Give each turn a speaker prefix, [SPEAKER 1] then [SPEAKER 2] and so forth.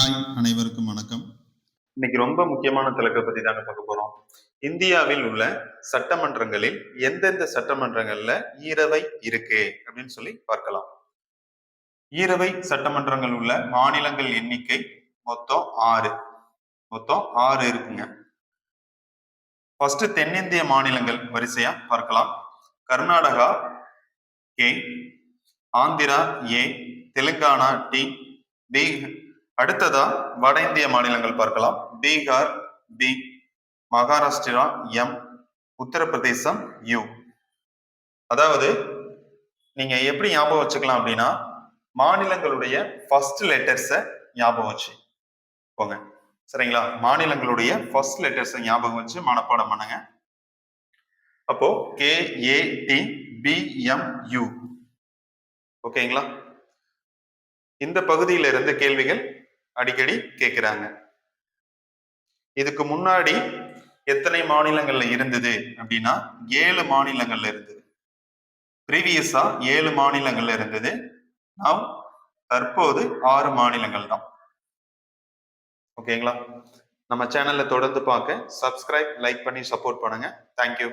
[SPEAKER 1] Hi, அனைவருக்கும் வணக்கம். இன்னைக்கு ரொம்ப முக்கியமான தலைப்பை பத்தி தாங்க பார்க்க போறோம். இந்தியாவில் உள்ள சட்டமன்றங்களில் எந்தெந்த சட்டமன்றங்கள்ல ஈரவை இருக்கு அப்படின்னு சொல்லி பார்க்கலாம். ஈரவை சட்டமன்றங்கள் உள்ள மாநிலங்கள் எண்ணிக்கை மொத்தம் 6. மொத்தம் 6 இருக்குங்க. ஃபர்ஸ்ட் தென்னிந்திய மாநிலங்கள் வரிசையா பார்க்கலாம். Karnataka A, Andhra A, Telangana T, அடுத்ததா வட இந்திய மாநிலங்கள் பார்க்கலாம். Bihar B, Maharashtra M, Uttar Pradesh U. அதாவது நீங்க எப்படி ஞாபகம் வச்சுக்கலாம் அப்படின்னா, மாநிலங்களுடைய ஃபர்ஸ்ட் லெட்டர்ஸை ஞாபகம் வச்சு போங்க. சரிங்களா? மாநிலங்களுடைய ஃபர்ஸ்ட் லெட்டர்ஸை ஞாபகம் வச்சு மனப்பாடம் பண்ணுங்க. அப்போ KATBMU. ஓகேங்களா? இந்த பகுதியில இருந்து கேள்விகள் அடிக்கடி கேட்கிறாங்க. இதுக்கு முன்னாடி எத்தனை மாநிலங்கள்ல இருந்தது அப்படின்னா 7 மாநிலங்கள்ல இருந்தது. ப்ரீவியஸா 7 மாநிலங்கள்ல இருந்தது. நாம் தற்போது 6 மாநிலங்கள் தான். ஓகேங்களா? நம்ம சேனல்ல தொடர்ந்து பார்க்க சப்ஸ்கிரைப், லைக் பண்ணி சப்போர்ட் பண்ணுங்க. தேங்க்யூ.